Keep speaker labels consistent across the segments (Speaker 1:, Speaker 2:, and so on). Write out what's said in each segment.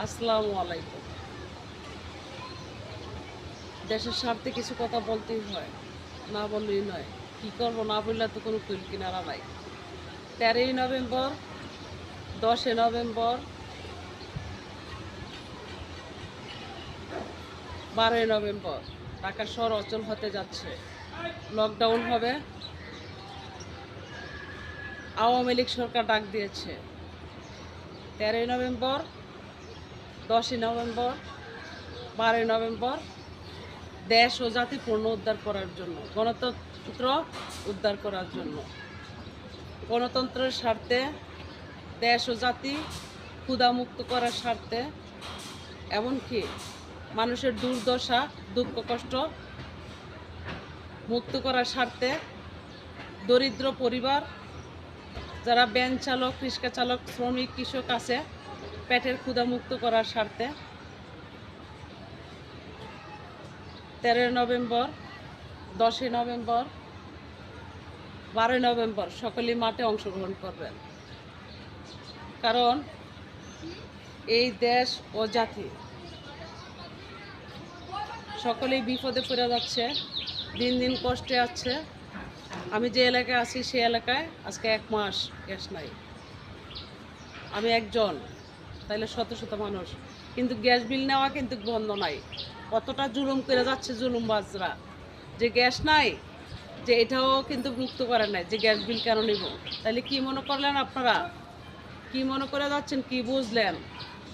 Speaker 1: আসসালামু আলাইকুম। দেশের স্বার্থে কিছু কথা বলতেই হয়, না বললেই নয়। কি করবো, না বললে তো কোনো কুল কিনারা নাই। 13ই নভেম্বর, 10 নভেম্বর, 12 নভেম্বর ঢাকা শহর অচল হতে যাচ্ছে। লকডাউন হবে। আওয়ামী লীগ সরকার ডাক দিয়েছে 13ই নভেম্বর, 10 নভেম্বর, 12 নভেম্বর দেশ ও জাতি পূর্ণ উদ্ধার করার জন্য, গণতন্ত্র উদ্ধার করার জন্য, গণতন্ত্রের স্বার্থে, দেশ ও জাতি ক্ষুধামুক্ত করার স্বার্থে, এমনকি মানুষের দুর্দশা দুঃখ কষ্ট মুক্ত করার স্বার্থে, দরিদ্র পরিবার যারা ভ্যান চালক, রিক্সা চালক, শ্রমিক, কৃষক আছে, পেটের ক্ষুধা মুক্ত করার স্বার্থে 13 নভেম্বর, 10 নভেম্বর, 12 নভেম্বর সকলেই মাঠে অংশগ্রহণ করবেন। কারণ এই দেশ ও জাতি সকলেই বিপদে পড়ে যাচ্ছে, দিন দিন কষ্টে আছে। আমি যে এলাকায় আছি সেই এলাকায় আজকে 1 মাস গ্যাস নাই। আমি একজন, তাইলে শত শত মানুষ, কিন্তু গ্যাস বিল নেওয়া কিন্তু বন্ধ নাই। কতটা জুলুম করে যাচ্ছে জুলুমবাজরা, যে গ্যাস নাই, যে এটাও কিন্তু মুক্ত করে নাই, যে গ্যাস বিল কেন নিব। তাহলে কি মনে করলেন আপনারা? কি মনে করে যাচ্ছেন? কি বুঝলেন?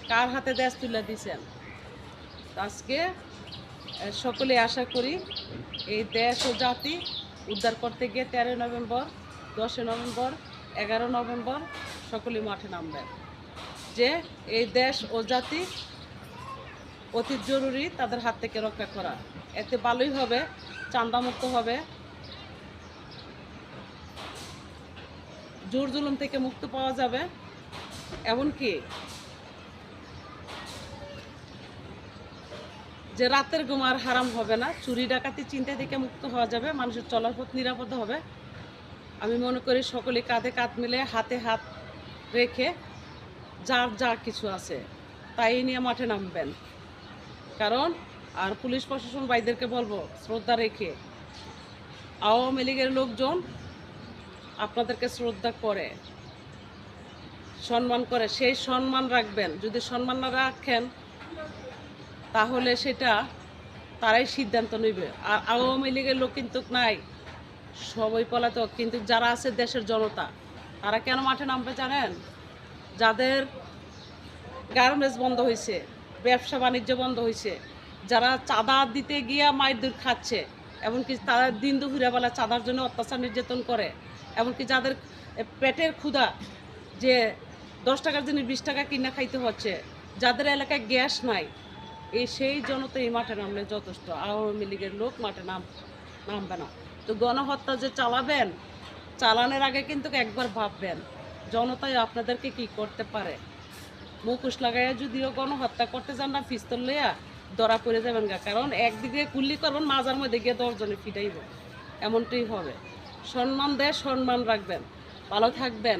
Speaker 1: কার হাতে দেশ তুলে দিছেন? আজকে সকলে আশা করি এই দেশ ও জাতি উদ্ধার করতে গিয়ে 13 নভেম্বর, 10 নভেম্বর, 11 নভেম্বর সকলে মাঠে নামবেন। যে এই দেশ ও জাতি অতি জরুরি তাদের হাত থেকে রক্ষা করা। এতে ভালোই হবে, চাঁদামুক্ত হবে, জোর জুলুম থেকে মুক্ত পাওয়া যাবে। এমনকি যে রাতের ঘুম আর হারাম হবে না, চুরি ডাকাতি চিন্তা থেকে মুক্ত হওয়া যাবে, মানুষের চলার পথ নিরাপদ হবে। আমি মনে করি সকলে কাঁধে কাঁধ মিলে, হাতে হাত রেখে যার যা কিছু আছে তাই নিয়ে মাঠে নামবেন। কারণ আর পুলিশ প্রশাসন ভাইদেরকে বলবো, শ্রদ্ধা রেখে, আওয়ামী লীগের লোকজন আপনাদেরকে শ্রদ্ধা করে, সম্মান করে, সেই সম্মান রাখবেন। যদি সম্মান না রাখেন তাহলে সেটা তারাই সিদ্ধান্ত নেবে। আর আওয়ামী লীগের লোক কিন্তু নাই, সবই পলাতক। কিন্তু যারা আছে দেশের জনতা, তারা কেন মাঠে নামবে জানেন? যাদের গার্মেন্টস বন্ধ হয়েছে, ব্যবসা বাণিজ্য বন্ধ হয়েছে, যারা চাঁদা দিতে গিয়া মাইর খাচ্ছে, এমনকি তারা দিন দুপুরেবেলা চাঁদার জন্য অত্যাচার নির্যাতন করে, এমনকি যাদের পেটের ক্ষুধা, যে 10 টাকার জিনিস 20 টাকা কিনা খাইতে হচ্ছে, যাদের এলাকায় গ্যাস নাই, সেই জনতা এই মাঠে নামলে যথেষ্ট। আওয়ামী লীগের লোক মাঠে নামবে না। তো গণহত্যা যে চালাবেন, চালানোর আগে কিন্তু একবার ভাববেন জনতাই আপনাদেরকে কি করতে পারে। মুখোশ লাগাইয়া যদিও গণহত্যা করতে যান না, পিস্তল লইয়া ধরা পড়ে যাবেন গা। কারণ একদিকে গুল্লি করবেন, মাজার মধ্যে গিয়ে 10 জনে ফিটাইব, এমনটাই হবে। সম্মান দেয়, সম্মান রাখবেন, ভালো থাকবেন।